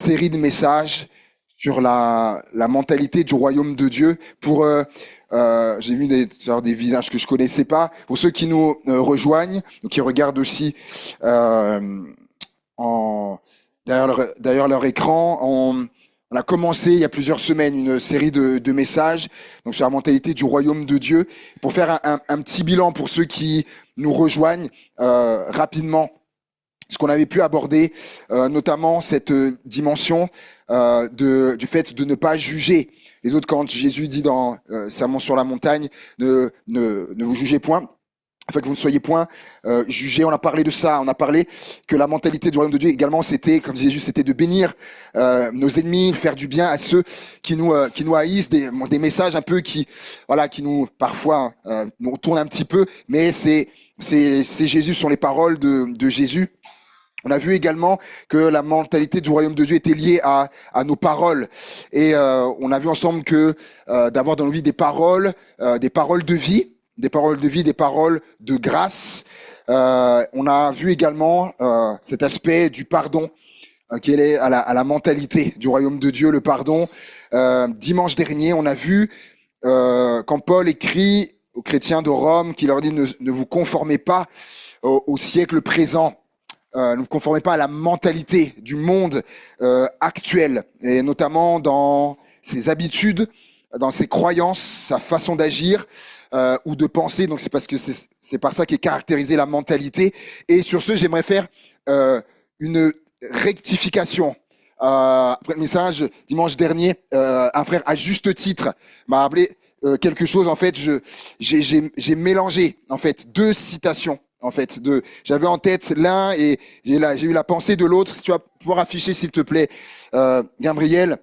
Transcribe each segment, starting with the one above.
série de messages sur la mentalité du royaume de Dieu. J'ai vu des visages que je connaissais pas. Pour ceux qui nous rejoignent, ou qui regardent aussi euh, en, derrière leur écran, on a commencé il y a plusieurs semaines une série de messages donc sur la mentalité du royaume de Dieu. Pour faire un petit bilan pour ceux qui nous rejoignent rapidement, ce qu'on avait pu aborder, notamment cette dimension du fait de ne pas juger les autres, quand Jésus dit dans Sermon sur la montagne, ne vous jugez point, afin que vous ne soyez point jugés. On a parlé de ça, on a parlé que la mentalité du royaume de Dieu également, c'était, comme disait Jésus, c'était de bénir nos ennemis, faire du bien à ceux qui nous haïssent, des messages un peu qui nous parfois nous tournent un petit peu, mais c'est Jésus, sont les paroles de Jésus. On a vu également que la mentalité du royaume de Dieu était liée à nos paroles. Et on a vu ensemble que d'avoir dans nos vies des paroles de vie, des paroles de grâce. On a vu également cet aspect du pardon qui est lié à la mentalité du royaume de Dieu, le pardon. Dimanche dernier, on a vu quand Paul écrit aux chrétiens de Rome, qui leur dit ne vous conformez pas au siècle présent. Ne vous conformez pas à la mentalité du monde actuel, et notamment dans ses habitudes, dans ses croyances, sa façon d'agir ou de penser. Donc c'est parce que c'est par ça qu'est caractérisée la mentalité. Et sur ce, j'aimerais faire une rectification. Après le message dimanche dernier, un frère à juste titre m'a rappelé quelque chose. En fait, j'ai mélangé en fait deux citations. En fait, j'avais en tête l'un et j'ai eu la pensée de l'autre. Si tu vas pouvoir afficher, s'il te plaît, Gabriel.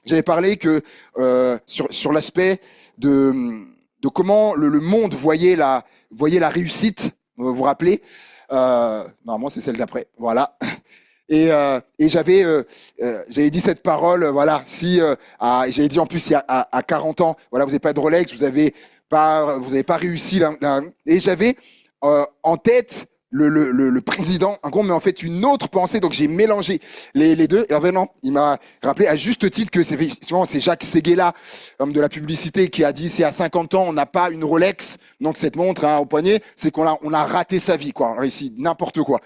J'avais parlé que sur l'aspect de comment le monde voyait la réussite. Vous vous rappelez normalement, c'est celle d'après. Voilà. Et j'avais dit cette parole. Voilà. Si j'avais dit en plus à 40 ans, voilà, vous n'avez pas de Rolex, vous avez pas réussi là, et j'avais en tête le président, mais en fait une autre pensée, donc j'ai mélangé les deux. Et en fait, non, il m'a rappelé à juste titre que c'est Jacques Séguéla, l'homme de la publicité, qui a dit si à 50 ans on n'a pas une Rolex, donc cette montre au poignet, c'est qu'on a raté sa vie, quoi, on a réussi n'importe quoi.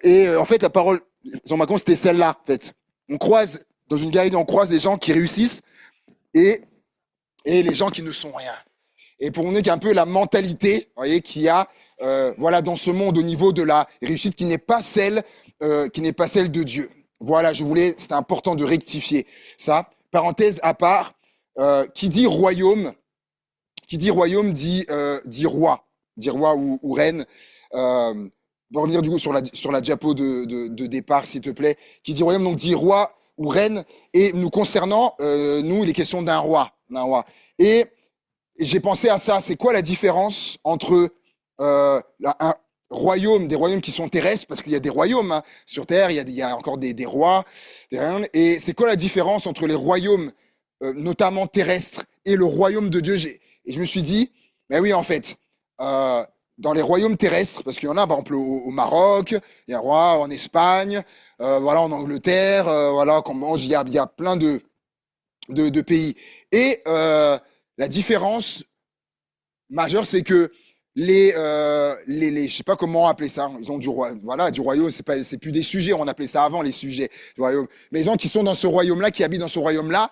Et en fait la parole sur Macron, c'était celle-là. En fait, on croise dans une galerie, on croise les gens qui réussissent et les gens qui ne sont rien. Et pour nous, qu'il y a un peu la mentalité, vous voyez, qu'il y a dans ce monde au niveau de la réussite qui n'est pas celle de Dieu. Voilà, c'était important de rectifier ça. Parenthèse à part, qui dit royaume dit roi ou reine. On va revenir du coup sur la diapo de départ, s'il te plaît. Qui dit royaume, donc dit roi ou reine. Et nous concernant, nous, il est question d'un roi. Et j'ai pensé à ça. C'est quoi la différence entre un royaume, des royaumes qui sont terrestres, parce qu'il y a des royaumes sur Terre, il y a encore des rois, des reines, et c'est quoi la différence entre les royaumes, notamment terrestres, et le royaume de Dieu? Et je me suis dit, mais oui, en fait, dans les royaumes terrestres, parce qu'il y en a, par exemple, au Maroc, il y a un roi en Espagne, en Angleterre, il y a plein de pays. Et la différence majeure, c'est que je sais pas comment appeler ça, ils ont du royaume, c'est plus des sujets, on appelait ça avant les sujets du royaume, mais les gens qui sont dans ce royaume-là, qui habitent dans ce royaume-là,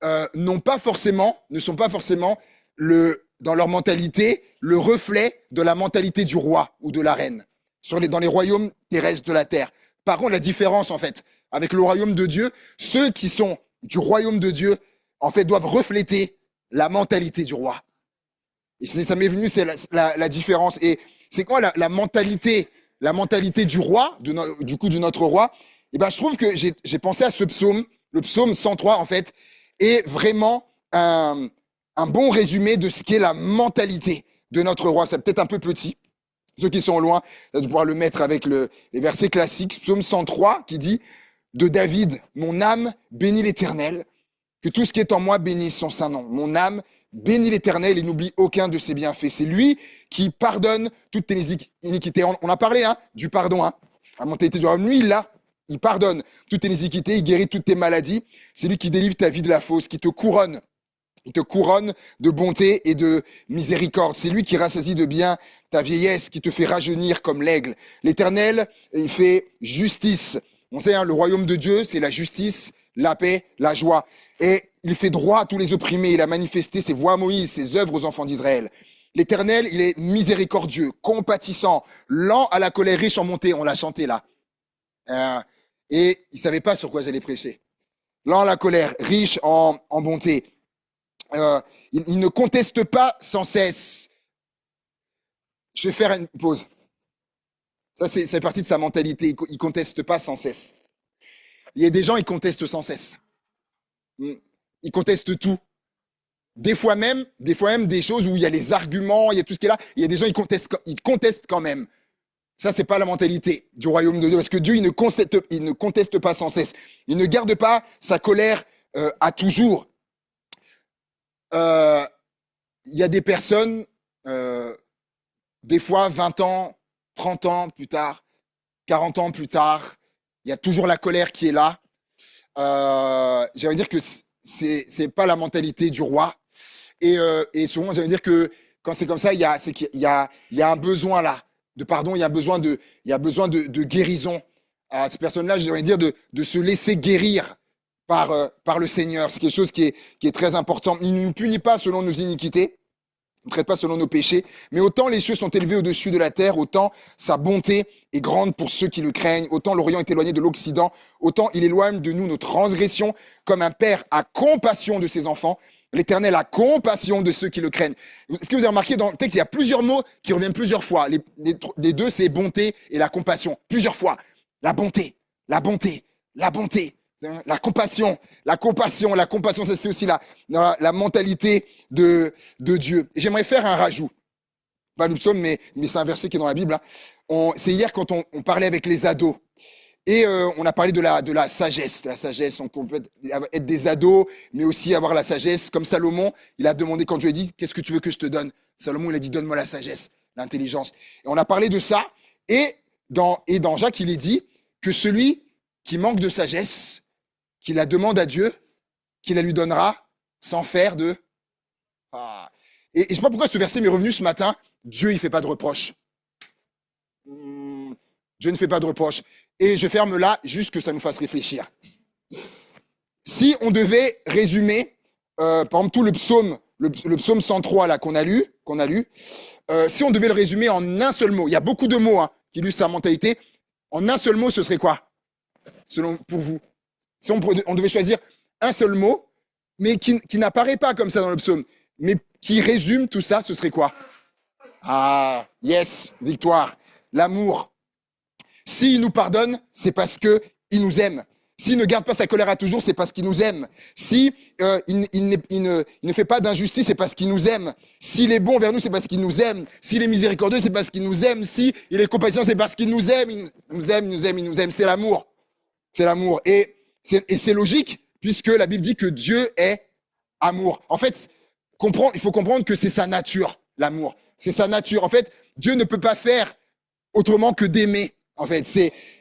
ne sont pas forcément dans leur mentalité le reflet de la mentalité du roi ou de la reine dans les royaumes terrestres de la terre. Par contre, la différence en fait avec le royaume de Dieu, ceux qui sont du royaume de Dieu en fait doivent refléter la mentalité du roi. Et ça m'est venu, c'est la différence. Et c'est quoi la mentalité du roi, de notre roi? Et ben, je trouve que j'ai pensé à ce psaume, le psaume 103 en fait, est vraiment un bon résumé de ce qu'est la mentalité de notre roi. C'est peut-être un peu petit, ceux qui sont loin, vous pourrez le mettre avec les versets classiques. Psaume 103 qui dit de David, mon âme bénit l'Éternel, que tout ce qui est en moi bénisse son saint nom. Mon âme bénis l'Éternel et n'oublie aucun de ses bienfaits. C'est lui qui pardonne toutes tes iniquités. On a parlé du pardon. La mentalité du royaume, lui, il l'a. il pardonne toutes tes iniquités, il guérit toutes tes maladies. C'est lui qui délivre ta vie de la fausse, qui te couronne. Il te couronne de bonté et de miséricorde. C'est lui qui rassasie de bien ta vieillesse, qui te fait rajeunir comme l'aigle. L'Éternel, il fait justice. On sait, hein, le royaume de Dieu, c'est la justice, la paix, la joie. Et il fait droit à tous les opprimés. Il a manifesté ses voies à Moïse, ses œuvres aux enfants d'Israël. L'Éternel, il est miséricordieux, compatissant, lent à la colère, riche en bonté. On l'a chanté là. Et il savait pas sur quoi j'allais prêcher. Lent à la colère, riche en bonté. Il ne conteste pas sans cesse. Je vais faire une pause. Ça, c'est partie de sa mentalité. Il conteste pas sans cesse. Il y a des gens, ils contestent sans cesse. Ils contestent tout. Des fois même des choses où il y a les arguments, il y a tout ce qui est là. Il y a des gens, ils contestent quand même. Ça, c'est pas la mentalité du royaume de Dieu. Parce que Dieu, il ne conteste pas sans cesse. Il ne garde pas sa colère à toujours. Il y a des personnes, des fois 20 ans, 30 ans plus tard, 40 ans plus tard, il y a toujours la colère qui est là. J'allais dire que c'est pas la mentalité du roi. Et souvent, j'allais dire que quand c'est comme ça, il y a un besoin là de pardon, il y a besoin de guérison. Ces personnes-là, j'aimerais dire de se laisser guérir par le Seigneur. C'est quelque chose qui est très important. Il ne nous punit pas selon nos iniquités, il ne traite pas selon nos péchés, mais autant les cieux sont élevés au-dessus de la terre, autant sa bonté est grande pour ceux qui le craignent, autant l'Orient est éloigné de l'Occident, autant il éloigne de nous nos transgressions, comme un père a compassion de ses enfants. L'Éternel a compassion de ceux qui le craignent. Est-ce que vous avez remarqué dans le texte, il y a plusieurs mots qui reviennent plusieurs fois. Les deux, c'est bonté et la compassion. Plusieurs fois. La bonté, la bonté, la bonté. La compassion, ça c'est aussi la mentalité de Dieu. Et j'aimerais faire un rajout. Pas le psaume, mais c'est un verset qui est dans la Bible. Hein. C'est hier quand on parlait avec les ados. Et on a parlé de la sagesse. La sagesse, on peut être des ados, mais aussi avoir la sagesse. Comme Salomon, il a demandé, quand Dieu a dit, qu'est-ce que tu veux que je te donne? Salomon, il a dit, donne-moi la sagesse, l'intelligence. Et on a parlé de ça. Et dans Jacques, il est dit que celui qui manque de sagesse, qu'il la demande à Dieu, qu'il la lui donnera sans faire de... Et je sais pas pourquoi ce verset m'est revenu ce matin. Dieu, il fait pas de reproches. Dieu ne fait pas de reproches. Et je ferme là, juste que ça nous fasse réfléchir. Si on devait résumer, par exemple, tout le psaume 103 là qu'on a lu, si on devait le résumer en un seul mot, il y a beaucoup de mots qui illustrent sa mentalité. En un seul mot, ce serait quoi, pour vous? Si on devait choisir un seul mot, mais qui n'apparaît pas comme ça dans le psaume, mais qui résume tout ça, ce serait quoi? Ah, yes, victoire, l'amour. S'il nous pardonne, c'est parce que il nous aime. S'il ne garde pas sa colère à toujours, c'est parce qu'il nous aime. Si il ne fait pas d'injustice, c'est parce qu'il nous aime. S'il est bon vers nous, c'est parce qu'il nous aime. S'il est miséricordieux, c'est parce qu'il nous aime. S'il est compatissant, c'est parce qu'il nous aime. Il nous aime, il nous aime, il nous aime. C'est l'amour. C'est l'amour. Et c'est logique, puisque la Bible dit que Dieu est amour. En fait, il faut comprendre que c'est sa nature, l'amour. C'est sa nature. En fait, Dieu ne peut pas faire autrement que d'aimer. En fait,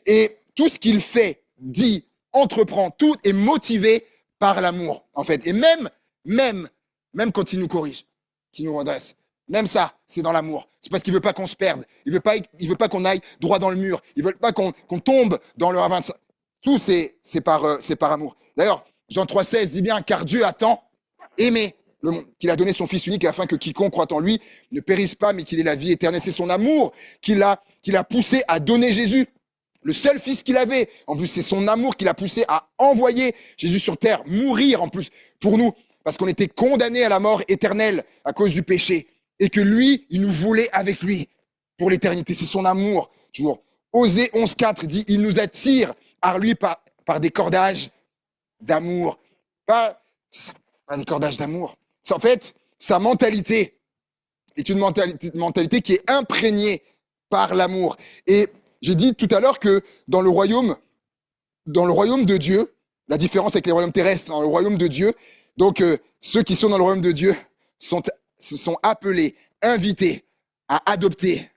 et tout ce qu'il fait, dit, entreprend, tout est motivé par l'amour. En fait, et même quand il nous corrige, qu'il nous redresse, même ça, c'est dans l'amour. C'est parce qu'il veut pas qu'on se perde. Il veut pas qu'on aille droit dans le mur. Il veut pas qu'on tombe dans le ravin. Tout c'est par amour. D'ailleurs, Jean 3,16 dit bien, car Dieu a tant aimé le monde, qu'il a donné son Fils unique afin que quiconque croit en lui ne périsse pas, mais qu'il ait la vie éternelle. C'est son amour qui l'a poussé à donner Jésus, le seul Fils qu'il avait. En plus, c'est son amour qui l'a poussé à envoyer Jésus sur terre, mourir en plus pour nous, parce qu'on était condamnés à la mort éternelle à cause du péché, et que lui, il nous voulait avec lui pour l'éternité. C'est son amour, toujours. Osée 11,4 dit, il nous attire à lui par des cordages d'amour. Pas des cordages d'amour. En fait, sa mentalité est une mentalité qui est imprégnée par l'amour. Et j'ai dit tout à l'heure que dans le royaume de Dieu, la différence avec les royaumes terrestres, dans le royaume de Dieu, donc ceux qui sont dans le royaume de Dieu sont appelés, invités à adopter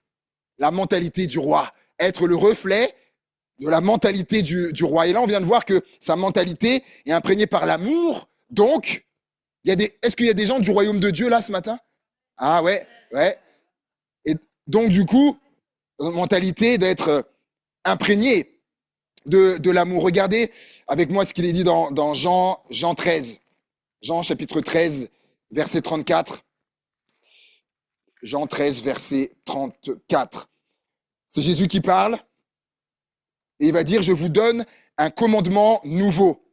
la mentalité du roi, être le reflet, de la mentalité du roi. Et là, on vient de voir que sa mentalité est imprégnée par l'amour. Donc, est-ce qu'il y a des gens du royaume de Dieu là ce matin? Ah ouais, ouais. Et donc, du coup, notre mentalité d'être imprégnée de l'amour. Regardez avec moi ce qu'il est dit dans Jean 13. Jean chapitre 13, verset 34. Jean 13, verset 34. C'est Jésus qui parle. Et il va dire, je vous donne un commandement nouveau.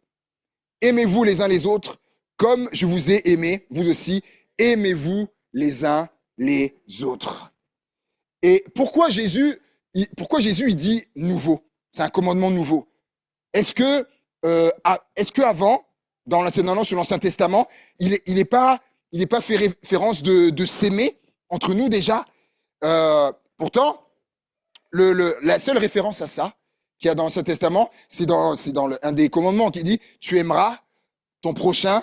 Aimez-vous les uns les autres comme je vous ai aimé, vous aussi, aimez-vous les uns les autres. Et pourquoi Jésus il dit nouveau? C'est un commandement nouveau. Est-ce que avant, dans l'Ancien Testament, il est pas fait référence de s'aimer entre nous déjà? Pourtant, la seule référence à ça qu'il y a dans l'Ancien Testament, c'est dans un des commandements qui dit tu aimeras ton prochain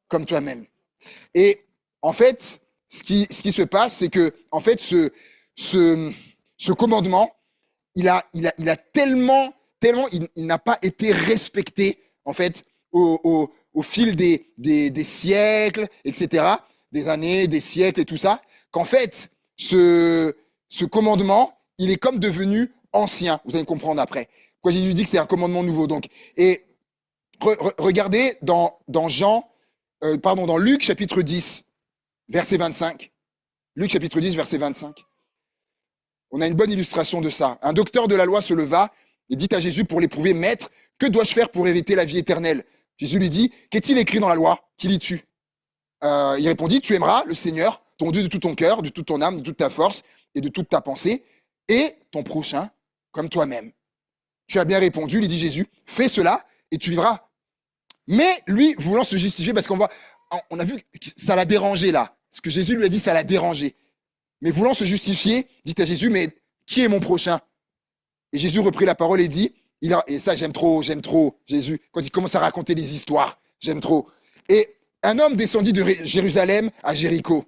comme toi-même. Et en fait, ce qui se passe, c'est que en fait ce commandement, il a tellement il n'a pas été respecté en fait au fil des siècles, etc., des années, des siècles et tout ça, qu'en fait ce commandement, il est comme devenu ancien. Vous allez comprendre après. Quoi, Jésus dit que c'est un commandement nouveau. Donc, et regardez dans Luc chapitre 10, verset 25. Luc chapitre 10, verset 25. On a une bonne illustration de ça. Un docteur de la loi se leva et dit à Jésus pour l'éprouver, Maître, que dois-je faire pour hériter la vie éternelle? Jésus lui dit, qu'est-il écrit dans la loi? Qui lis-tu? Il répondit, tu aimeras le Seigneur, ton Dieu de tout ton cœur, de toute ton âme, de toute ta force et de toute ta pensée, et ton prochain comme toi-même. Tu as bien répondu, lui dit Jésus, fais cela et tu vivras. Mais lui, voulant se justifier, parce on a vu que ça l'a dérangé là. Ce que Jésus lui a dit, ça l'a dérangé. Mais voulant se justifier, dit à Jésus, mais qui est mon prochain? Et Jésus reprit la parole et dit, et ça j'aime trop Jésus, quand il commence à raconter des histoires, j'aime trop. Et un homme descendit de Jérusalem à Jéricho.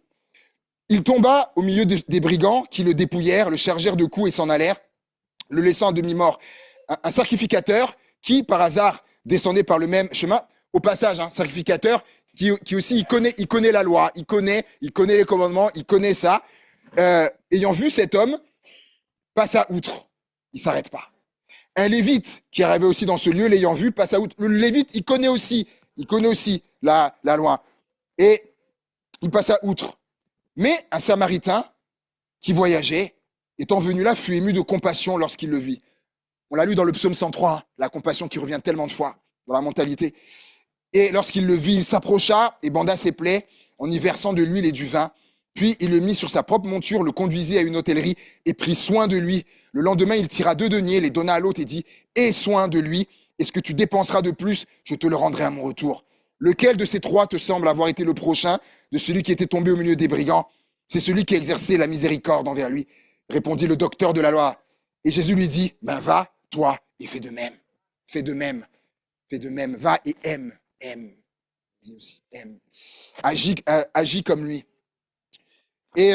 Il tomba au milieu des brigands qui le dépouillèrent, le chargèrent de coups et s'en allèrent, le laissant à demi-mort. Un sacrificateur qui, par hasard, descendait par le même chemin. Au passage, un sacrificateur qui aussi, il connaît la loi, il connaît les commandements, il connaît ça. Ayant vu cet homme, passa outre. Il s'arrête pas. Un lévite qui arrivait aussi dans ce lieu, l'ayant vu, passa outre. Le lévite, il connaît aussi la loi. Et il passa outre. Mais un samaritain qui voyageait, étant venu là, fut ému de compassion lorsqu'il le vit. On l'a lu dans le psaume 103, hein, la compassion qui revient tellement de fois dans la mentalité. Et lorsqu'il le vit, il s'approcha et banda ses plaies en y versant de l'huile et du vin. Puis il le mit sur sa propre monture, le conduisit à une hôtellerie et prit soin de lui. Le lendemain, il tira 2 deniers, les donna à l'autre et dit « Aie soin de lui, et ce que tu dépenseras de plus, je te le rendrai à mon retour. » Lequel de ces 3 te semble avoir été le prochain de celui qui était tombé au milieu des brigands? C'est celui qui a exercé la miséricorde envers lui, répondit le docteur de la loi. Et Jésus lui dit, ben va, toi, et fais de même. Fais de même. Fais de même. Va et aime. Aime. Dis aussi, aime. Agis comme lui. Et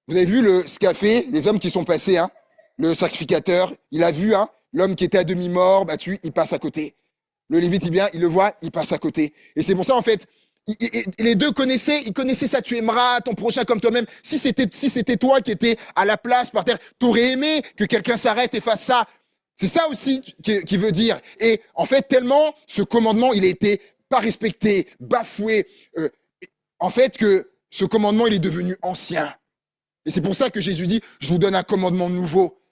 vous avez vu ce qu'a fait les hommes qui sont passés, hein, le sacrificateur, il a vu, hein, l'homme qui était à demi-mort, battu, il passe à côté. Le lévite, il le voit, il passe à côté. Et c'est pour ça, en fait, les deux ils connaissaient ça, tu aimeras ton prochain comme toi-même. Si c'était toi qui étais à la place par terre, t'aurais aimé que quelqu'un s'arrête et fasse ça. C'est ça aussi qui veut dire. Et en fait, tellement ce commandement, il a été pas respecté, bafoué, en fait que ce commandement, il est devenu ancien. Et c'est pour ça que Jésus dit, je vous donne un commandement nouveau.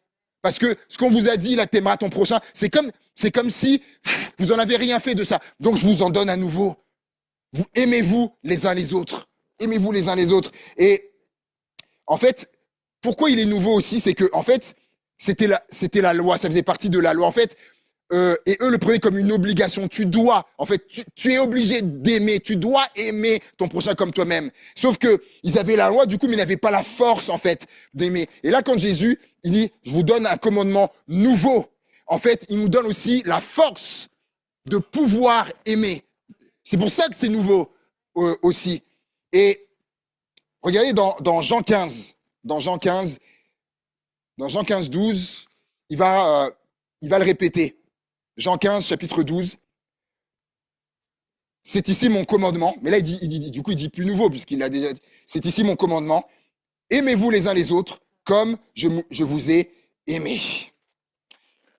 Parce que ce qu'on vous a dit, là, t'aimeras ton prochain, c'est comme si vous en avez rien fait de ça. Donc je vous en donne à nouveau. Vous aimez-vous les uns les autres. Aimez-vous les uns les autres. Et en fait, pourquoi il est nouveau aussi, c'est que en fait, c'était la loi, ça faisait partie de la loi. En fait, et eux le prenaient comme une obligation. Tu dois, en fait, tu es obligé d'aimer. Tu dois aimer ton prochain comme toi-même. Sauf que ils avaient la loi, du coup, mais ils n'avaient pas la force, en fait, d'aimer. Et là, quand Jésus, il dit, je vous donne un commandement nouveau. En fait, il nous donne aussi la force de pouvoir aimer. C'est pour ça que c'est nouveau aussi. Et regardez dans Jean 15. Dans Jean 15, Dans Jean 15, 12, il va le répéter. Jean 15, chapitre 12. C'est ici mon commandement. Mais là, du coup, il dit plus nouveau, puisqu'il a déjà dit. C'est ici mon commandement. Aimez-vous les uns les autres comme je vous ai aimé.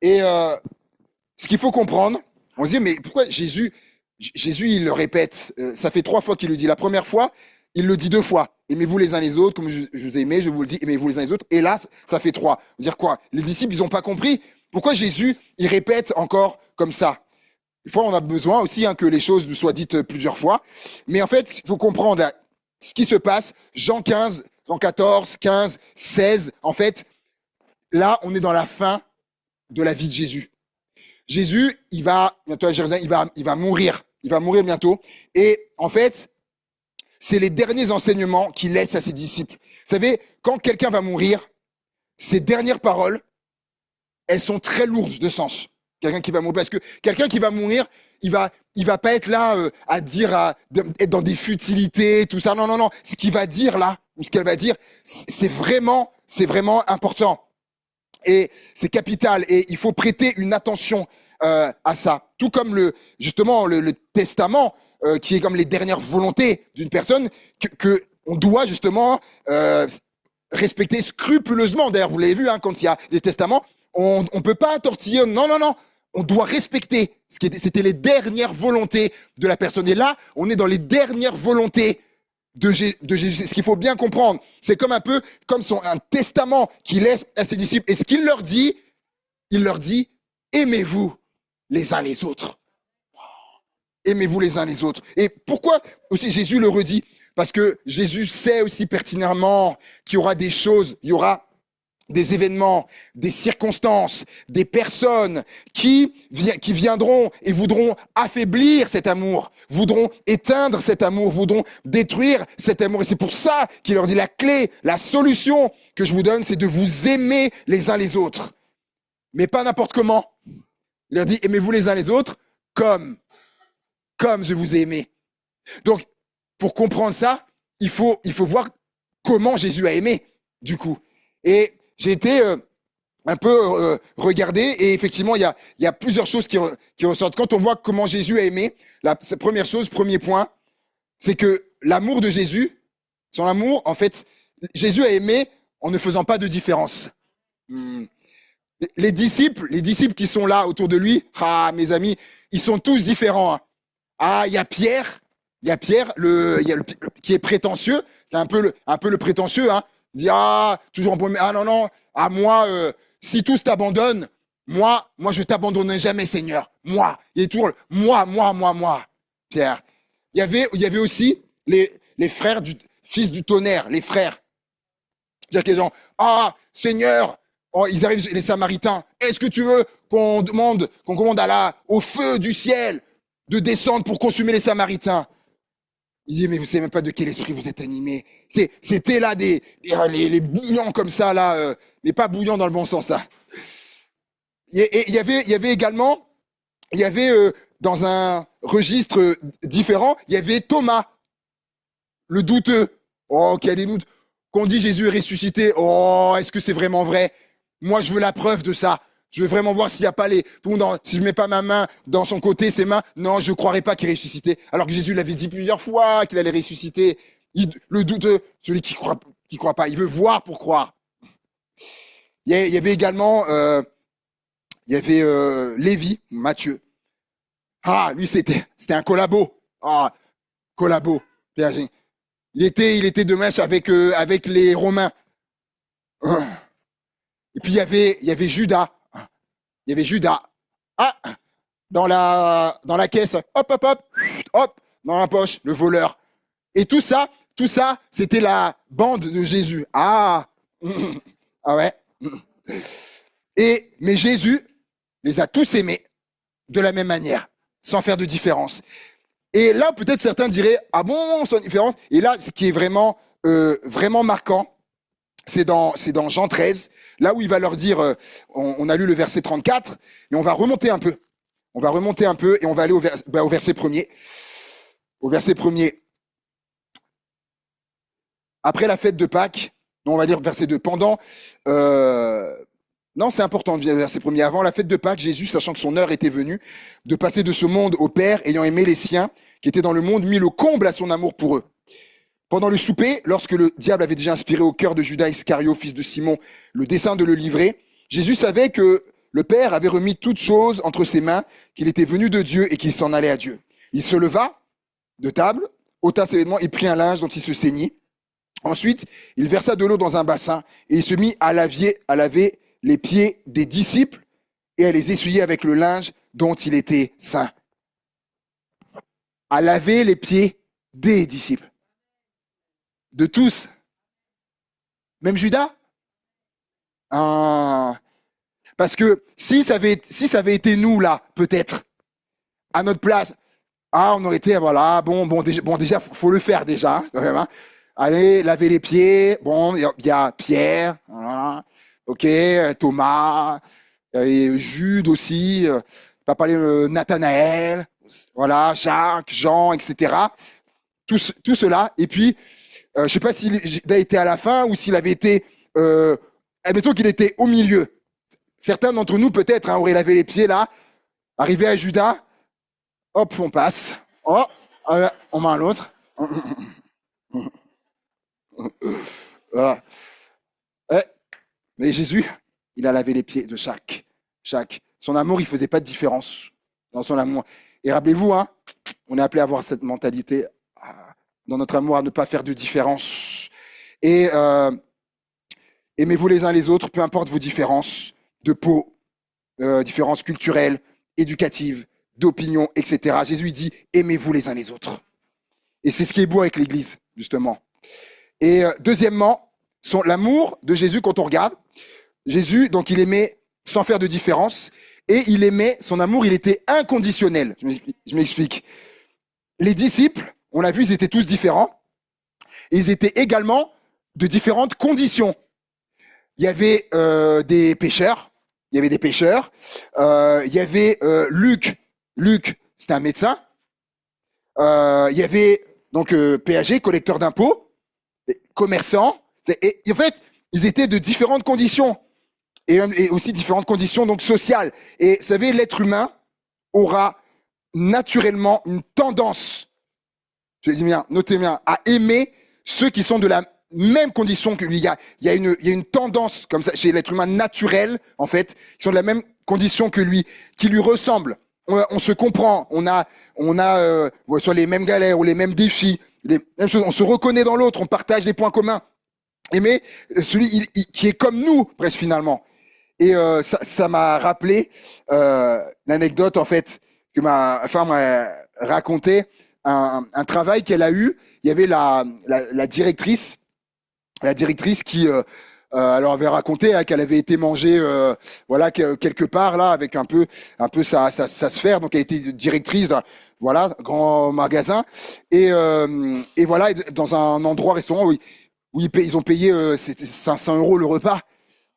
Et ce qu'il faut comprendre, on se dit, mais pourquoi Jésus, il le répète, ça fait 3 fois qu'il le dit. La première fois, il le dit 2 fois. Aimez-vous les uns les autres, comme je vous ai aimé, je vous le dis, aimez-vous les uns les autres. Et là, ça fait 3. Dire quoi? Les disciples, ils n'ont pas compris. Pourquoi Jésus, il répète encore comme ça? Des fois, on a besoin aussi que les choses nous soient dites plusieurs fois. Mais en fait, il faut comprendre là, ce qui se passe. Jean 15, Jean 14, 15, 16. En fait, là, on est dans la fin de la vie de Jésus. Jésus, il va bientôt à Jérusalem, il va mourir. Il va mourir bientôt. Et en fait, c'est les derniers enseignements qu'il laisse à ses disciples. Vous savez, quand quelqu'un va mourir, ses dernières paroles, elles sont très lourdes de sens. Quelqu'un qui va mourir, parce que quelqu'un qui va mourir, il va pas être là à dire, être dans des futilités, tout ça. Non, non, non. Ce qu'il va dire là, ou ce qu'elle va dire, c'est vraiment important. Et c'est capital. Et il faut prêter une attention à ça. Tout comme justement le testament, qui est comme les dernières volontés d'une personne, que on doit justement respecter scrupuleusement. D'ailleurs, vous l'avez vu, quand il y a des testaments, on peut pas tortiller. Non, non, non. On doit respecter. C'était les dernières volontés de la personne. Et là, on est dans les dernières volontés de Jésus. Ce qu'il faut bien comprendre, c'est comme un peu comme un testament qu'il laisse à ses disciples. Et ce qu'il leur dit, aimez-vous les uns les autres. Aimez-vous les uns les autres. Et pourquoi aussi Jésus le redit? Parce que Jésus sait aussi pertinemment qu'il y aura des choses, il y aura des événements, des circonstances, des personnes qui viendront et voudront affaiblir cet amour, voudront éteindre cet amour, voudront détruire cet amour. Et c'est pour ça qu'il leur dit la clé, la solution que je vous donne, c'est de vous aimer les uns les autres. Mais pas n'importe comment. Il leur dit, aimez-vous les uns les autres comme je vous ai aimé. Donc, pour comprendre ça, il faut voir comment Jésus a aimé, du coup. Et j'ai été un peu regardé, et effectivement, il y a plusieurs choses qui ressortent. Quand on voit comment Jésus a aimé, la première chose, premier point, c'est que l'amour de Jésus, son amour, en fait, Jésus a aimé en ne faisant pas de différence. Les disciples qui sont là autour de lui, mes amis, ils sont tous différents. Il y a Pierre, qui est prétentieux, qui est un peu le prétentieux, Il dit, toujours en premier, non, moi, si tous t'abandonnent, moi, je t'abandonnerai jamais, Seigneur. Moi. Il est toujours, moi, Pierre. Il y avait aussi les frères du fils du tonnerre, les frères. C'est-à-dire que les gens, Seigneur, ils arrivent, les Samaritains, est-ce que tu veux qu'on commande au feu du ciel de descendre pour consumer les Samaritains? Il dit, mais vous savez même pas de quel esprit vous êtes animés. C'était là les bouillants comme ça, là, mais pas bouillants dans le bon sens, ça. Et il y avait également, dans un registre différent, il y avait Thomas, le douteux. Qui a des doutes. Qu'on dit Jésus est ressuscité. Est-ce que c'est vraiment vrai? Moi, je veux la preuve de ça. Je veux vraiment voir s'il n'y a pas si je mets pas ma main dans son côté, ses mains, non, je ne croirais pas qu'il est ressuscité. Alors que Jésus l'avait dit plusieurs fois qu'il allait ressusciter. Le douteux, celui qui croit pas, il veut voir pour croire. Il y avait également, Lévi, Matthieu. Lui, c'était un collabo. Collabo. Il était de mèche avec les Romains. Et puis il y avait Judas. Il y avait Judas. Dans la caisse, hop, dans la poche, le voleur. Et tout ça, c'était la bande de Jésus. Ouais. Mais Jésus les a tous aimés de la même manière, sans faire de différence. Et là, peut-être certains diraient, bon, sans différence. Et là, ce qui est vraiment marquant, c'est dans Jean 13, là où il va leur dire, on a lu le verset 34, et on va remonter un peu. Et on va aller au verset 1er. Au verset 1er. Après la fête de Pâques, Non, on va dire verset 2. Non, c'est important, verset 1er. Avant la fête de Pâques, Jésus, sachant que son heure était venue, de passer de ce monde au Père, ayant aimé les siens, qui étaient dans le monde, mit le comble à son amour pour eux. Pendant le souper, lorsque le diable avait déjà inspiré au cœur de Judas Iscario, fils de Simon, le dessein de le livrer, Jésus savait que le Père avait remis toutes choses entre ses mains, qu'il était venu de Dieu et qu'il s'en allait à Dieu. Il se leva de table, ôta ses vêtements et prit un linge dont il se ceignit. Ensuite, il versa de l'eau dans un bassin et il se mit à laver les pieds des disciples et à les essuyer avec le linge dont il était saint. À laver les pieds des disciples. De tous. Même Judas. Parce que si ça avait été nous, là, peut-être, à notre place, on aurait été, voilà, déjà, faut le faire déjà, hein, quand même, hein. Allez, laver les pieds. Bon, il y a Pierre, voilà, ok, Thomas, et Jude aussi, pas parler de Nathanaël, voilà, Jacques, Jean, etc. Tout cela. Et puis, je ne sais pas s'il a été à la fin ou s'il avait été, admettons qu'il était au milieu. Certains d'entre nous, peut-être, auraient lavé les pieds là, arrivé à Judas, hop, on passe. Oh, on met un autre. Voilà. Mais Jésus, il a lavé les pieds de chaque. Son amour, il faisait pas de différence dans son amour. Et rappelez-vous, hein, on est appelé à avoir cette mentalité dans notre amour, à ne pas faire de différence. Et aimez-vous les uns les autres, peu importe vos différences de peau, différences culturelles, éducatives, d'opinion, etc. Jésus dit, aimez-vous les uns les autres. Et c'est ce qui est beau avec l'Église, justement. Et deuxièmement, l'amour de Jésus, quand on regarde, Jésus, donc il aimait sans faire de différence, et il aimait, son amour, il était inconditionnel. Je m'explique. Les disciples, on l'a vu, ils étaient tous différents, et ils étaient également de différentes conditions. Il y avait des pêcheurs, il y avait Luc, c'était un médecin, il y avait donc péager, collecteur d'impôts, commerçants, et en fait, ils étaient de différentes conditions, et aussi différentes conditions donc sociales. Et vous savez, l'être humain aura naturellement une tendance, je dis bien, notez bien, à aimer ceux qui sont de la même condition que lui. Il y a une tendance comme ça chez l'être humain naturel, en fait, qui sont de la même condition que lui, qui lui ressemblent. On se comprend, on a soit les mêmes galères ou les mêmes défis, les mêmes choses, on se reconnaît dans l'autre, on partage des points communs. Mais celui qui est comme nous, presque finalement. Et ça m'a rappelé l'anecdote, en fait, que ma femme m'a raconté, un travail qu'elle a eu. Il y avait la directrice qui alors avait raconté qu'elle avait été manger voilà quelque part là avec un peu sa sphère, donc elle était directrice d'un voilà grand magasin et voilà dans un endroit restaurant où ils ont payé c'était 500 € le repas,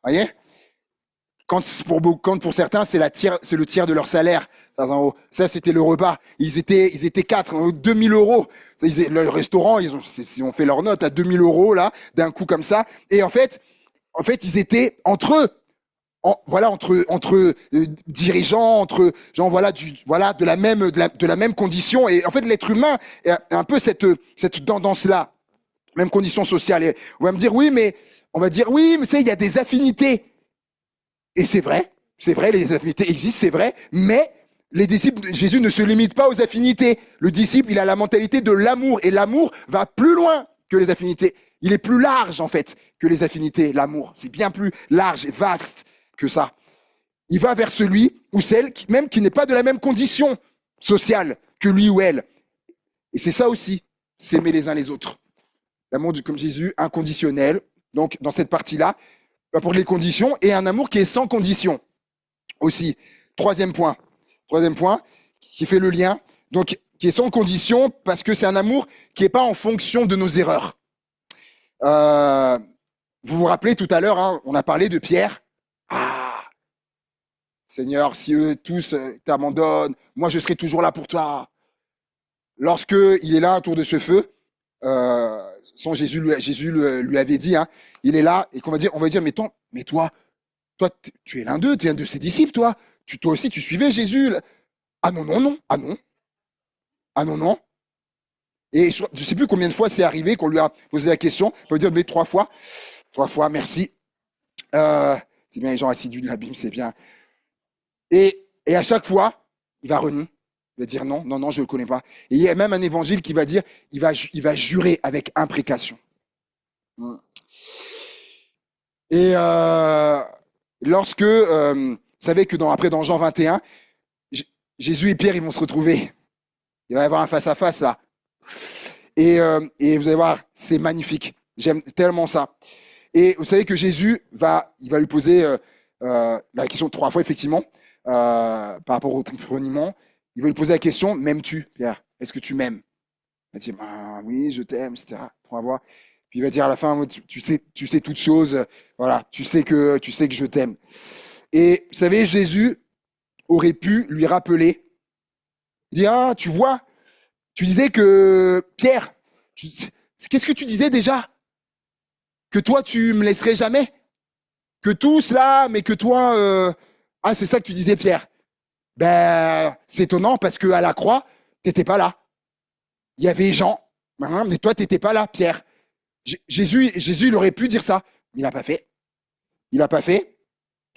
voyez, quand pour certains c'est le tiers de leur salaire. Ça, c'était le repas. Ils étaient 4, 2000 €. Le restaurant, ils ont fait leur note à 2000 € là, d'un coup comme ça. Et en fait, ils étaient entre eux, entre dirigeants, entre gens, de la même condition. Et en fait, l'être humain a un peu cette tendance-là, même condition sociale. Et on va me dire oui, mais il y a des affinités. Et c'est vrai, les affinités existent, c'est vrai, mais les disciples de Jésus ne se limitent pas aux affinités. Le disciple, il a la mentalité de l'amour, et l'amour va plus loin que les affinités. Il est plus large, en fait, que les affinités, l'amour. C'est bien plus large et vaste que ça. Il va vers celui ou celle qui n'est pas de la même condition sociale que lui ou elle. Et c'est ça aussi, s'aimer les uns les autres. L'amour, comme Jésus, inconditionnel. Donc, dans cette partie-là, pour les conditions, et un amour qui est sans condition aussi. Troisième point, qui fait le lien, donc qui est sans condition, parce que c'est un amour qui n'est pas en fonction de nos erreurs. Vous vous rappelez tout à l'heure, hein, on a parlé de Pierre. Seigneur, si eux tous t'abandonnent, moi je serai toujours là pour toi. Lorsque il est là autour de ce feu, Son Jésus lui avait dit, hein, il est là, et qu'on va dire, on va dire, mais toi, tu es l'un d'eux, tu es un de ses disciples, toi. Toi aussi, tu suivais Jésus. Ah non, non, non, ah non, ah non, non. Et je ne sais plus combien de fois c'est arrivé qu'on lui a posé la question. On peut dire, mais 3 fois. 3 fois, merci. C'est bien les gens assidus de la Bible, c'est bien. Et à chaque fois, il va renier. Il va dire non, non, non, je ne le connais pas. Et il y a même un évangile qui va dire, il va jurer avec imprécation. Et lorsque, vous savez que après dans Jean 21, Jésus et Pierre, ils vont se retrouver. Il va y avoir un face-à-face là. Et vous allez voir, c'est magnifique. J'aime tellement ça. Et vous savez que Jésus il va lui poser la question 3 fois, effectivement, par rapport au reniement. Il va lui poser la question, m'aimes-tu, Pierre? Est-ce que tu m'aimes? Il va dire, oui, je t'aime, etc. On va voir. Puis il va dire à la fin, tu sais toutes choses, voilà, tu sais que je t'aime. Et vous savez, Jésus aurait pu lui rappeler, dire, tu vois, tu disais que, Pierre, qu'est-ce que tu disais déjà? Que toi, tu me laisserais jamais? Que tout cela, mais que toi, c'est ça que tu disais, Pierre. Ben, c'est étonnant parce que à la croix, t'étais pas là. Il y avait Jean, mais toi, t'étais pas là, Pierre. Jésus, il aurait pu dire ça, mais il n'a pas fait. Il n'a pas fait.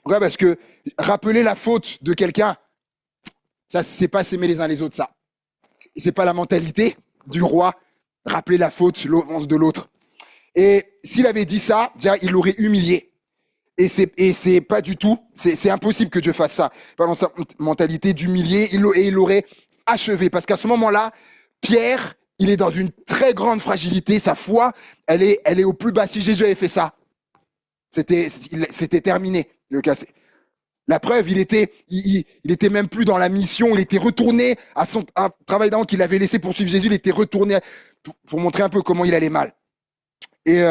Pourquoi? Parce que rappeler la faute de quelqu'un, ça, c'est pas s'aimer les uns les autres, ça. C'est pas la mentalité du roi, rappeler la faute, l'offense de l'autre. Et s'il avait dit ça, il l'aurait humilié. Et c'est pas du tout, c'est impossible que Dieu fasse ça. Pas dans sa mentalité d'humilier, il l'aurait achevé. Parce qu'à ce moment-là, Pierre, il est dans une très grande fragilité. Sa foi, elle est au plus bas. Si Jésus avait fait ça, c'était terminé. Le cassé. La preuve, il était même plus dans la mission. Il était retourné à son travail d'avant qu'il avait laissé poursuivre Jésus. Il était retourné pour montrer un peu comment il allait mal. Et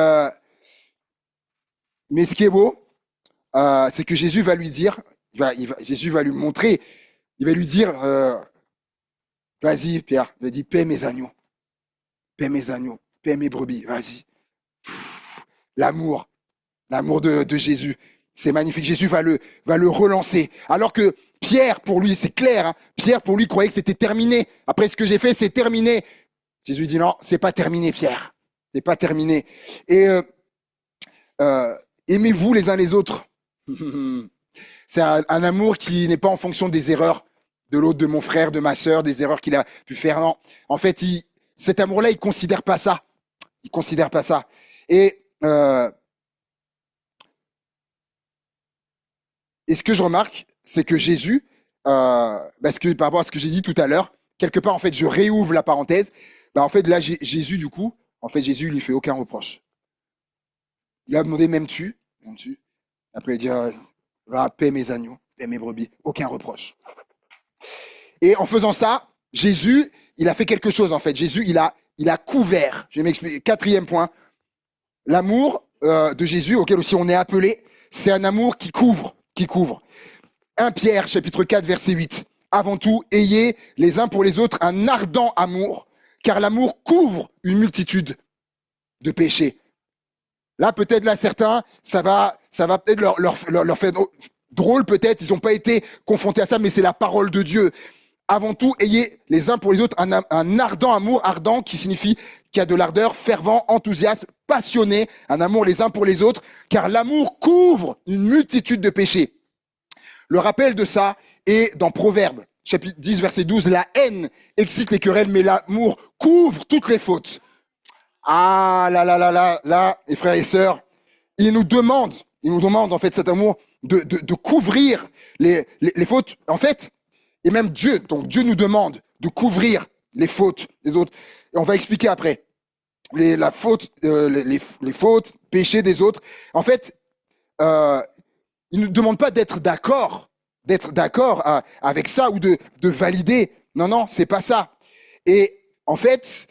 mais ce qui est beau, c'est que Jésus va lui dire, Jésus va lui montrer, il va lui dire, vas-y Pierre, il va dire, paie mes agneaux, paie mes brebis, vas-y. L'amour de Jésus, c'est magnifique. Jésus va le relancer. Alors que Pierre, pour lui, c'est clair, hein, Pierre, pour lui, croyait que c'était terminé. Après ce que j'ai fait, c'est terminé. Jésus dit non, c'est pas terminé, Pierre. C'est pas terminé. Et aimez-vous les uns les autres. C'est un amour qui n'est pas en fonction des erreurs de l'autre, de mon frère, de ma sœur, des erreurs qu'il a pu faire. Non. En fait, cet amour-là, il considère pas ça. Il considère pas ça. Et ce que je remarque, c'est que Jésus, parce que par rapport à ce que j'ai dit tout à l'heure, quelque part, en fait, je réouvre la parenthèse. En fait, là, Jésus, du coup, Jésus, il lui fait aucun reproche. Il a demandé, m'aimes-tu? Après, il dit, va, paie mes agneaux, paie mes brebis. Aucun reproche. Et en faisant ça, Jésus, il a fait quelque chose, en fait. Jésus, il a couvert. Je vais m'expliquer. 4e point. L'amour de Jésus, auquel aussi on est appelé, c'est un amour qui couvre. 1 Pierre, chapitre 4, verset 8. Avant tout, ayez les uns pour les autres un ardent amour, car l'amour couvre une multitude de péchés. Là, peut-être, certains, ça va peut-être leur faire drôle, peut-être, ils n'ont pas été confrontés à ça, mais c'est la parole de Dieu. Avant tout, ayez les uns pour les autres un ardent amour, ardent qui signifie qu'il y a de l'ardeur, fervent, enthousiaste, passionné, un amour les uns pour les autres, car l'amour couvre une multitude de péchés. Le rappel de ça est dans Proverbes, chapitre 10, verset 12, la haine excite les querelles, mais l'amour couvre toutes les fautes. Ah là, les frères et sœurs, il nous demande en fait cet amour de couvrir les fautes, en fait, et même Dieu, donc Dieu nous demande de couvrir les fautes des autres. Et on va expliquer après les fautes, péchés des autres. En fait, il ne nous demande pas d'être d'accord avec ça ou de valider. Non, c'est pas ça. Et en fait,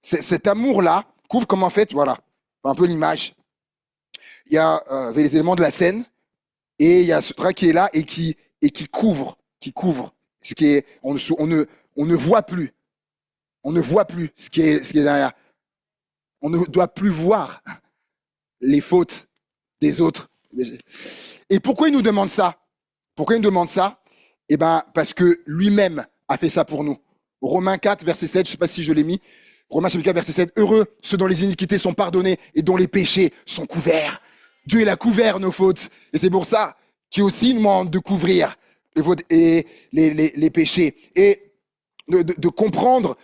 cet amour-là couvre comme en fait, voilà, un peu l'image. Il y a les éléments de la scène et il y a ce drap qui est là et qui couvre, ce qui est, on ne voit plus ce qui est derrière. On ne doit plus voir les fautes des autres. Et pourquoi il nous demande ça? Pourquoi il nous demande ça? Eh ben, parce que lui-même a fait ça pour nous. Romains 4, verset 7, je ne sais pas si je l'ai mis. Romains chapitre 4, verset 7. Heureux ceux dont les iniquités sont pardonnées et dont les péchés sont couverts. Dieu, il a couvert nos fautes. Et c'est pour ça qu'il aussi nous demande de couvrir les péchés. Et de comprendre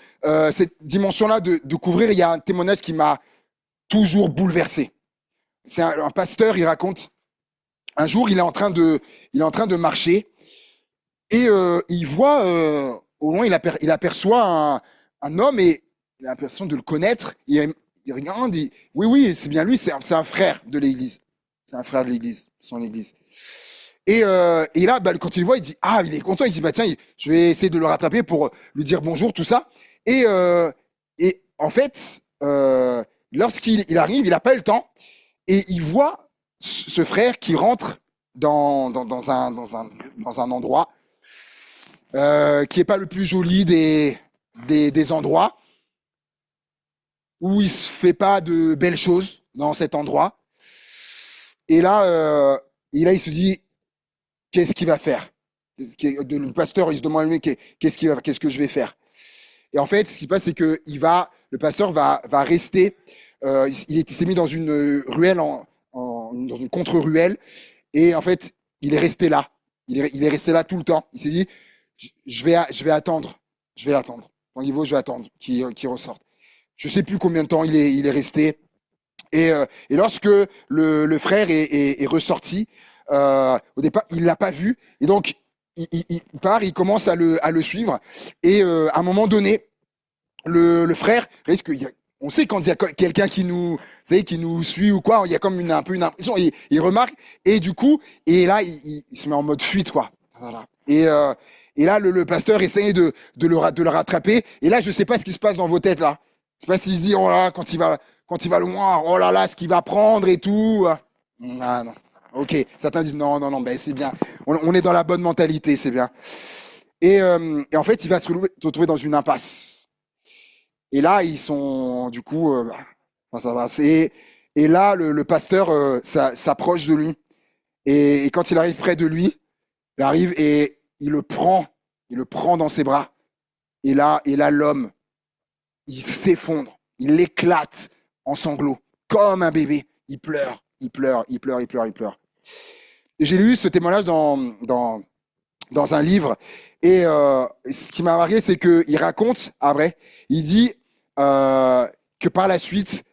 cette dimension-là de couvrir, il y a un témoignage qui m'a toujours bouleversé. C'est un pasteur, il raconte, un jour, il est en train de marcher et il voit, au loin, il aperçoit un homme et il a l'impression de le connaître. Il regarde, il dit, oui, c'est bien lui, c'est un frère de l'église. C'est un frère de l'église, son église. Et là, quand il le voit, il dit, il est content, il dit, tiens, je vais essayer de le rattraper pour lui dire bonjour, tout ça. Et en fait, lorsqu'il arrive, il n'a pas le temps, et il voit ce frère qui rentre dans un endroit qui n'est pas le plus joli des endroits, où il ne se fait pas de belles choses dans cet endroit. Et là, il se dit, qu'est-ce qu'il va faire? Le pasteur, il se demande lui, qu'est-ce que je vais faire? Et en fait, ce qui se passe, c'est que le pasteur va rester. Il s'est mis dans une ruelle, dans une contre-ruelle, et en fait, il est resté là. Il est resté là tout le temps. Il s'est dit, je vais attendre. Je vais l'attendre. Dans niveau, je vais attendre qu'il ressorte. Je ne sais plus combien de temps il est resté. Et lorsque le frère est ressorti, au départ, il l'a pas vu, et donc il part, il commence à le suivre, et à un moment donné, le frère risque. On sait quand il y a quelqu'un qui nous suit ou quoi, il y a comme un peu une impression, il remarque, et du coup, et là, il se met en mode fuite, quoi. Voilà. Et là, le pasteur essaye de le rattraper, et là, je sais pas ce qui se passe dans vos têtes, là. Je sais pas s'il se dit, oh là, quand il va loin, oh là là, ce qu'il va prendre et tout. Ah non. Ok, certains disent non, ben c'est bien. On est dans la bonne mentalité, c'est bien. Et en fait, il va se retrouver dans une impasse. Et là, ils sont, du coup, ça va. Et là, le pasteur s'approche de lui. Et quand il arrive près de lui, il arrive et il le prend dans ses bras. Et là, l'homme, il s'effondre, il éclate en sanglots, comme un bébé. Il pleure. Et j'ai lu ce témoignage dans un livre, et ce qui m'a marqué, c'est qu'il raconte, après, il dit que par la suite,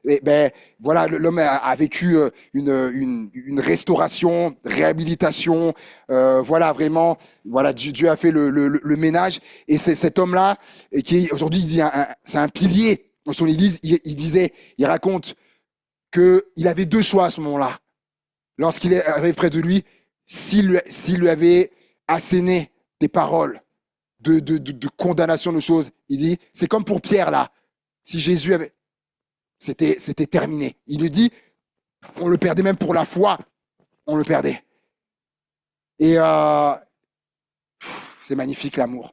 voilà, l'homme a vécu une restauration, réhabilitation, voilà, vraiment, voilà, Dieu a fait le ménage, et c'est cet homme-là, qui aujourd'hui, il dit, c'est un pilier dans son église. Il raconte qu'il avait deux choix à ce moment-là. Lorsqu'il arrivait près de lui, s'il lui avait asséné des paroles de condamnation de choses, il dit, c'est comme pour Pierre là. Si Jésus avait... C'était terminé. Il lui dit, on le perdait même pour la foi, on le perdait. Et c'est magnifique l'amour.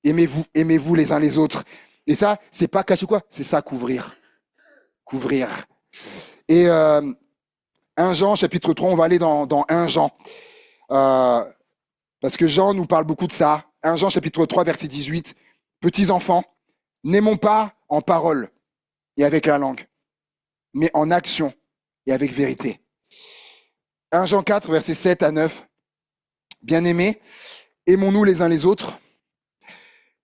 Aimez-vous les uns les autres. Et ça, c'est pas cacher quoi, c'est ça, couvrir. Et 1 Jean, chapitre 3, on va aller dans 1 Jean. Parce que Jean nous parle beaucoup de ça. 1 Jean, chapitre 3, verset 18. Petits enfants, n'aimons pas en parole et avec la langue, mais en action et avec vérité. 1 Jean 4, verset 7 à 9. Bien-aimés, aimons-nous les uns les autres,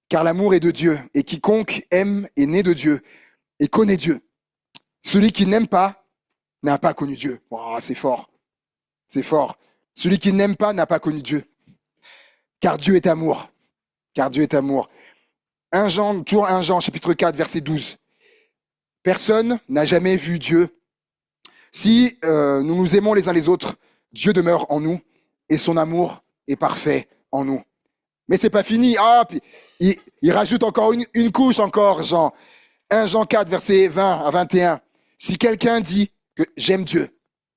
car l'amour est de Dieu, et quiconque aime est né de Dieu et connaît Dieu. Celui qui n'aime pas n'a pas connu Dieu. Oh, c'est fort. C'est fort. Celui qui n'aime pas n'a pas connu Dieu. Car Dieu est amour. 1 Jean, chapitre 4, verset 12. Personne n'a jamais vu Dieu. Si nous nous aimons les uns les autres, Dieu demeure en nous et son amour est parfait en nous. Mais c'est pas fini. Puis, il rajoute encore une couche encore, Jean. 1 Jean 4, verset 20 à 21. Si quelqu'un dit que j'aime Dieu,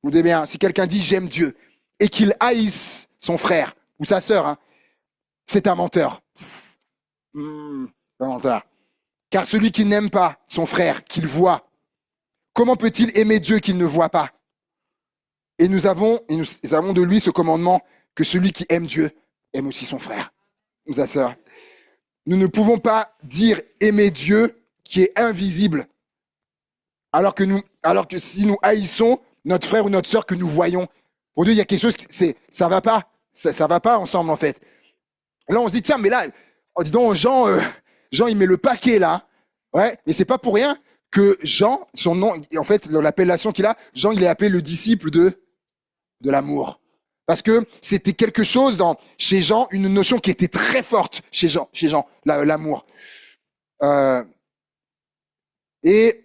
vous dites bien, si quelqu'un dit j'aime Dieu et qu'il haïsse son frère ou sa sœur, c'est un menteur. Un menteur. Car celui qui n'aime pas son frère, qu'il voit, comment peut-il aimer Dieu qu'il ne voit pas? Et nous avons de lui ce commandement que celui qui aime Dieu aime aussi son frère, sa sœur. Nous ne pouvons pas dire aimer Dieu qui est invisible, alors que si nous haïssons notre frère ou notre sœur que nous voyons, pour Dieu, il y a quelque chose, ça va pas, ça va pas ensemble en fait. Là, on se dit, tiens, mais là, dis donc, Jean, il met le paquet là. Ouais, mais c'est pas pour rien que Jean, son nom, en fait, l'appellation qu'il a, Jean, il est appelé le disciple de l'amour. Parce que c'était quelque chose chez Jean, une notion qui était très forte chez Jean, l'amour. Et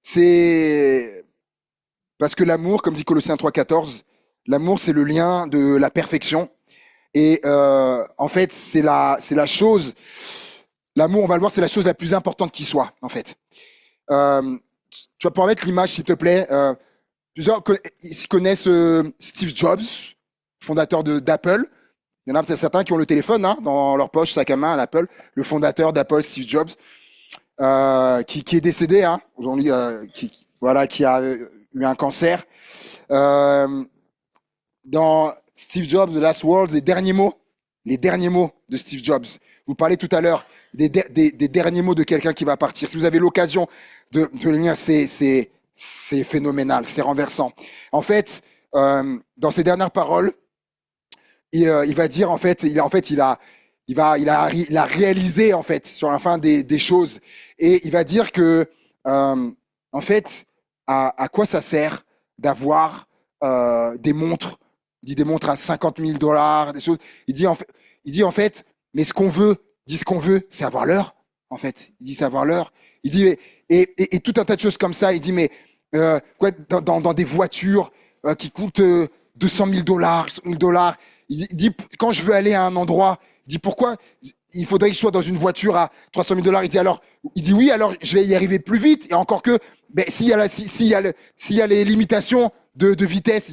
c'est parce que l'amour, comme dit Colossiens 3,14, l'amour, c'est le lien de la perfection. Et en fait, c'est la chose, l'amour, on va le voir, c'est la chose la plus importante qui soit, en fait. Tu vas pouvoir mettre l'image, s'il te plaît. Plusieurs ici connaissent Steve Jobs, fondateur d'Apple. Il y en a peut-être certains qui ont le téléphone dans leur poche, sac à main, l'Apple. Le fondateur d'Apple, Steve Jobs, qui est décédé aujourd'hui, qui a eu un cancer. Dans Steve Jobs, The Last Words, les derniers mots de Steve Jobs. Vous parlez tout à l'heure des derniers mots de quelqu'un qui va partir. Si vous avez l'occasion de le lire, c'est phénoménal, c'est renversant. En fait, dans ses dernières paroles, il va dire il a réalisé en fait sur la fin des choses, et il va dire que en fait, à quoi ça sert d'avoir des montres? Il dit des montres à $50 000, des choses. Il dit en fait, mais ce qu'on veut, c'est avoir l'heure. En fait, il dit c'est avoir l'heure. Il dit et tout un tas de choses comme ça. Il dit mais dans des voitures qui coûtent $200 000, il dit quand je veux aller à un endroit, il dit pourquoi il faudrait que je sois dans une voiture à $300 000. Il dit oui, alors je vais y arriver plus vite. Et encore que s'il y a les limitations de vitesse,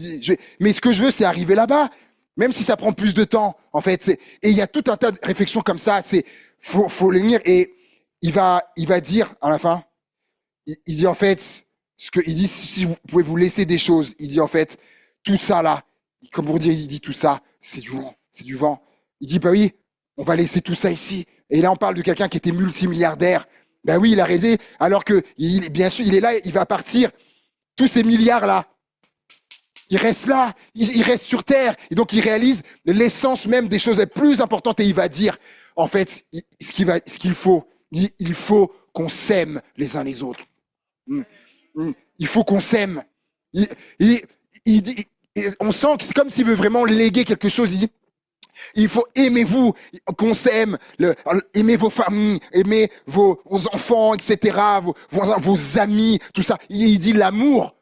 mais ce que je veux, c'est arriver là-bas, même si ça prend plus de temps, en fait. Et il y a tout un tas de réflexions comme ça. Faut les lire. Et il va dire à la fin, il dit en fait, il dit si vous pouvez vous laisser des choses, il dit en fait tout ça là, comme pour dire, il dit tout ça, c'est du vent. Il dit bah oui, on va laisser tout ça ici. Et là, on parle de quelqu'un qui était multimilliardaire. Ben oui, il a raison, alors que bien sûr, il est là, il va partir. Tous ces milliards là. Il reste là, il reste sur terre, et donc il réalise l'essence même des choses les plus importantes, et il va dire, en fait, ce qu'il faut, il faut qu'on s'aime les uns les autres. Il faut qu'on s'aime. On sent que c'est comme s'il veut vraiment léguer quelque chose. Il dit, il faut aimez-vous, qu'on s'aime, aimez vos familles, aimez vos enfants, etc., vos amis, tout ça. Il dit l'amour,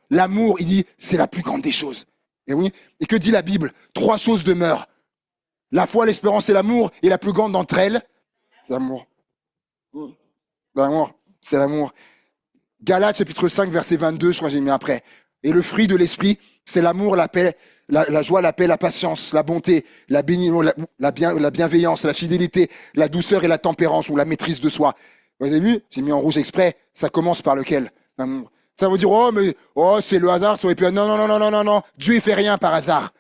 il dit, c'est la plus grande des choses. Et oui. Et que dit la Bible? 3 choses demeurent. La foi, l'espérance et l'amour. Et la plus grande d'entre elles, c'est l'amour. L'amour, c'est l'amour. Galates, chapitre 5, verset 22, je crois que j'ai mis après. Et le fruit de l'esprit, c'est l'amour, la paix, la joie, la paix, la patience, la bonté, la bienveillance, la fidélité, la douceur et la tempérance, ou la maîtrise de soi. Vous avez vu? J'ai mis en rouge exprès. Ça commence par lequel? L'amour. Ça veut dire, c'est le hasard, ça aurait pu être... Non. Dieu, il fait rien par hasard.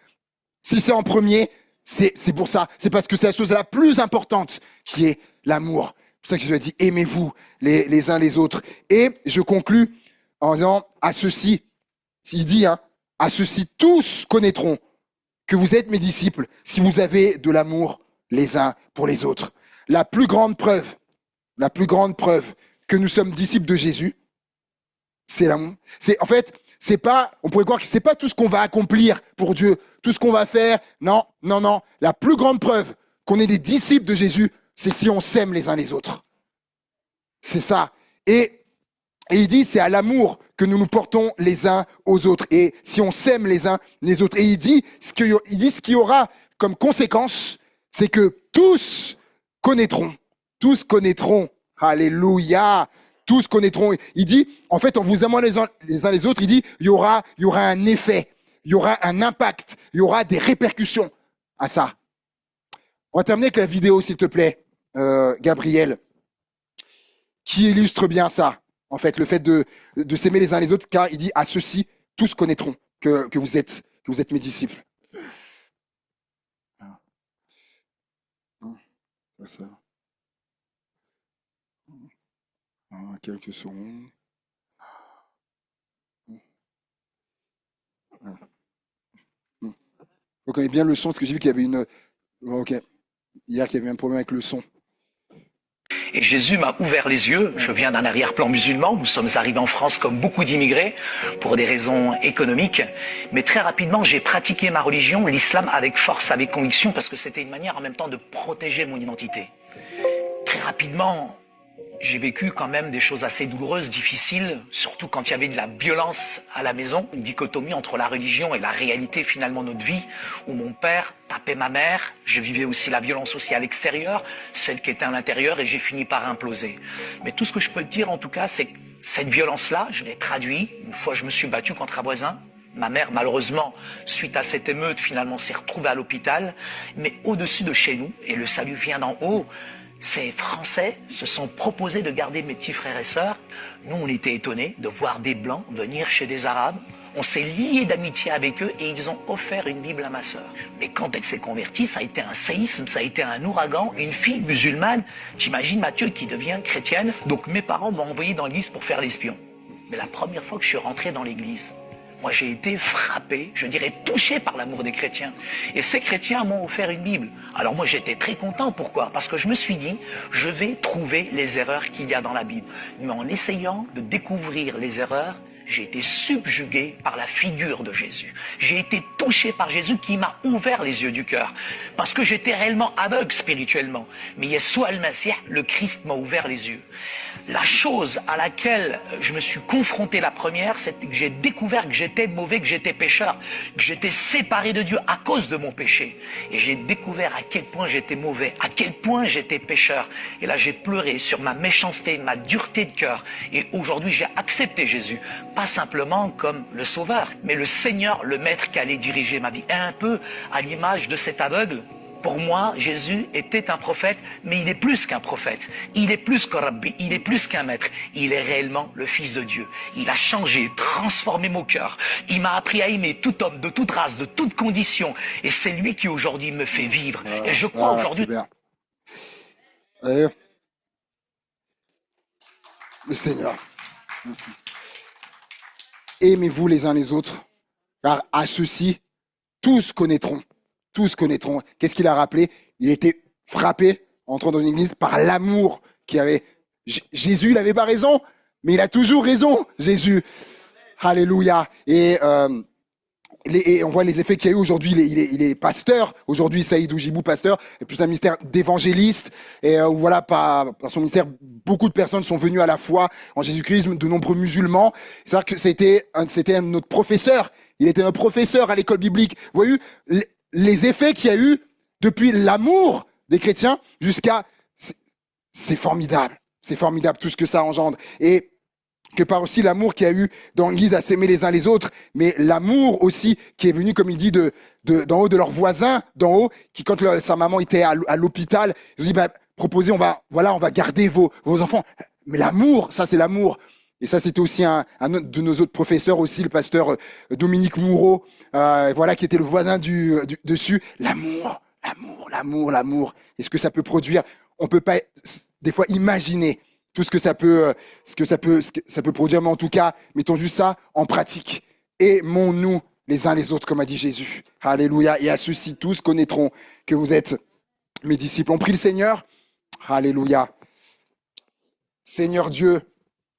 Si c'est en premier, c'est pour ça. C'est parce que c'est la chose la plus importante qui est l'amour. C'est pour ça que Jésus a dit, aimez-vous les uns les autres. Et je conclus en disant, à ceci, il dit, à ceci, tous connaîtront que vous êtes mes disciples si vous avez de l'amour les uns pour les autres. La plus grande preuve que nous sommes disciples de Jésus, c'est l'amour. En fait, on pourrait croire que c'est pas tout ce qu'on va accomplir pour Dieu, tout ce qu'on va faire. Non. La plus grande preuve qu'on est des disciples de Jésus, c'est si on s'aime les uns les autres. C'est ça. Et il dit, c'est à l'amour que nous nous portons les uns aux autres. Et si on s'aime les uns les autres. Et il dit, ce qu'il y aura comme conséquence, c'est que tous connaîtront. Alléluia. Tous connaîtront. Il dit, en fait, en vous aimant les uns les autres, il dit, il y aura un effet, il y aura un impact, il y aura des répercussions à ça. On va terminer avec la vidéo, s'il te plaît, Gabriel, qui illustre bien ça. En fait, le fait de s'aimer les uns les autres, car il dit à ceux-ci, tous connaîtront que vous êtes mes disciples. Ah, ça. Quelques secondes. Vous connaissez bien le son, parce que j'ai vu qu'il y avait une... Ok. Hier, qu'il y avait un problème avec le son. Et Jésus m'a ouvert les yeux. Je viens d'un arrière-plan musulman. Nous sommes arrivés en France comme beaucoup d'immigrés pour des raisons économiques. Mais très rapidement, j'ai pratiqué ma religion, l'islam, avec force, avec conviction, parce que c'était une manière en même temps de protéger mon identité. Très rapidement, j'ai vécu quand même des choses assez douloureuses, difficiles, surtout quand il y avait de la violence à la maison, une dichotomie entre la religion et la réalité finalement de notre vie, où mon père tapait ma mère, je vivais aussi la violence aussi à l'extérieur, celle qui était à l'intérieur, et j'ai fini par imploser. Mais tout ce que je peux te dire en tout cas, c'est que cette violence-là, je l'ai traduit, une fois je me suis battu contre un voisin. Ma mère, malheureusement, suite à cette émeute, finalement s'est retrouvée à l'hôpital, mais au-dessus de chez nous, et le salut vient d'en haut, ces Français se sont proposés de garder mes petits frères et sœurs. Nous, on était étonnés de voir des Blancs venir chez des Arabes. On s'est liés d'amitié avec eux et ils ont offert une Bible à ma sœur. Mais quand elle s'est convertie, ça a été un séisme, ça a été un ouragan. Une fille musulmane, t'imagines Mathieu, qui devient chrétienne. Donc mes parents m'ont envoyé dans l'église pour faire l'espion. Mais la première fois que je suis rentré dans l'église, moi, j'ai été frappé, je dirais touché par l'amour des chrétiens. Et ces chrétiens m'ont offert une Bible. Alors moi, j'étais très content. Pourquoi? Parce que je me suis dit, je vais trouver les erreurs qu'il y a dans la Bible. Mais en essayant de découvrir les erreurs, j'ai été subjugué par la figure de Jésus. J'ai été touché par Jésus qui m'a ouvert les yeux du cœur. Parce que j'étais réellement aveugle spirituellement. Mais Yeshua al-Masih, le Christ, m'a ouvert les yeux. La chose à laquelle je me suis confronté la première, c'est que j'ai découvert que j'étais mauvais, que j'étais pécheur, que j'étais séparé de Dieu à cause de mon péché. Et j'ai découvert à quel point j'étais mauvais, à quel point j'étais pécheur. Et là, j'ai pleuré sur ma méchanceté, ma dureté de cœur. Et aujourd'hui, j'ai accepté Jésus. Pas simplement comme le Sauveur, mais le Seigneur, le Maître qui allait diriger ma vie. Et un peu à l'image de cet aveugle. Pour moi, Jésus était un prophète, mais il est plus qu'un prophète. Il est plus qu'un rabbi, il est plus qu'un maître. Il est réellement le Fils de Dieu. Il a changé, transformé mon cœur. Il m'a appris à aimer tout homme, de toute race, de toute condition. Et c'est lui qui aujourd'hui me fait vivre. Et je crois aujourd'hui... Le Seigneur. Aimez-vous les uns les autres, car à ceux-ci, tous connaîtront. Tous connaîtront. Qu'est-ce qu'il a rappelé? Il était frappé, entrant dans une église, par l'amour qu'il avait. Jésus, il n'avait pas raison, mais il a toujours raison, Jésus. Alléluia. Et on voit les effets qu'il y a eu aujourd'hui. Il est pasteur. Aujourd'hui, Saïd Oujibou, pasteur, et plus un ministère d'évangéliste. Et voilà, par son ministère, beaucoup de personnes sont venues à la foi en Jésus-Christ, de nombreux musulmans. C'est-à-dire que c'était notre professeur. Il était un professeur à l'école biblique. Vous voyez, les effets qu'il y a eu depuis l'amour des chrétiens jusqu'à... C'est formidable. C'est formidable tout ce que ça engendre. Et que par aussi l'amour qu'il y a eu dans l'Église à s'aimer les uns les autres, mais l'amour aussi qui est venu, comme il dit, d'en haut de leurs voisins, d'en haut, qui quand sa maman était à l'hôpital, ils ont dit, bah, proposez, on va garder vos enfants. Mais l'amour, ça c'est l'amour. Et ça, c'était aussi un de nos autres professeurs aussi, le pasteur Dominique Moureau, voilà, qui était le voisin dessus. L'amour. Et ce que ça peut produire, on peut pas des fois imaginer tout ce que ça peut produire, mais en tout cas, mettons juste ça en pratique. Aimons-nous les uns les autres, comme a dit Jésus. Alléluia. Et à ceux-ci tous connaîtront que vous êtes mes disciples. On prie le Seigneur. Alléluia. Seigneur Dieu,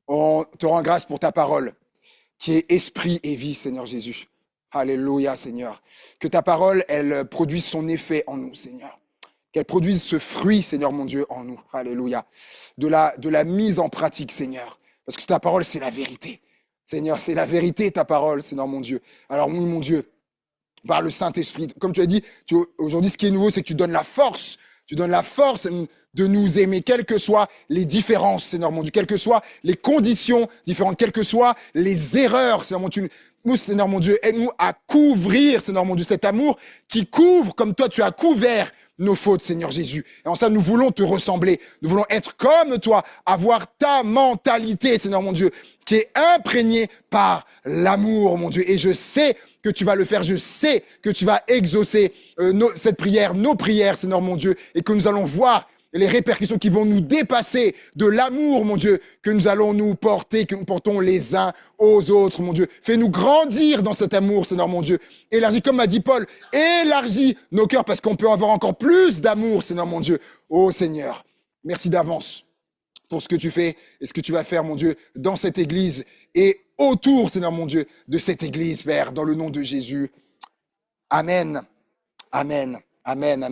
on te rend grâce pour ta parole, qui est esprit et vie, Seigneur Jésus. Alléluia, Seigneur. Que ta parole, elle produise son effet en nous, Seigneur. Qu'elle produise ce fruit, Seigneur mon Dieu, en nous. Alléluia. De la mise en pratique, Seigneur. Parce que ta parole, c'est la vérité. Seigneur, c'est la vérité, ta parole, Seigneur mon Dieu. Alors oui, mon Dieu, par le Saint-Esprit, comme tu as dit, aujourd'hui, ce qui est nouveau, c'est que tu donnes la force. Tu donnes la force, de nous aimer, quelles que soient les différences, Seigneur mon Dieu, quelles que soient les conditions différentes, quelles que soient les erreurs, Seigneur mon Dieu. Nous, Seigneur mon Dieu, aide-nous à couvrir, Seigneur mon Dieu, cet amour qui couvre comme toi, tu as couvert nos fautes, Seigneur Jésus. Et en ça, nous voulons te ressembler. Nous voulons être comme toi, avoir ta mentalité, Seigneur mon Dieu, qui est imprégnée par l'amour, mon Dieu. Et je sais que tu vas le faire. Je sais que tu vas exaucer cette prière, nos prières, Seigneur mon Dieu, et que nous allons voir les répercussions qui vont nous dépasser de l'amour, mon Dieu, que nous allons nous porter, que nous portons les uns aux autres, mon Dieu. Fais-nous grandir dans cet amour, Seigneur, mon Dieu. Élargis, comme m'a dit Paul, élargis nos cœurs parce qu'on peut avoir encore plus d'amour, Seigneur, mon Dieu. Oh Seigneur, merci d'avance pour ce que tu fais et ce que tu vas faire, mon Dieu, dans cette église et autour, Seigneur, mon Dieu, de cette église, Père, dans le nom de Jésus. Amen. Amen. Amen. Amen.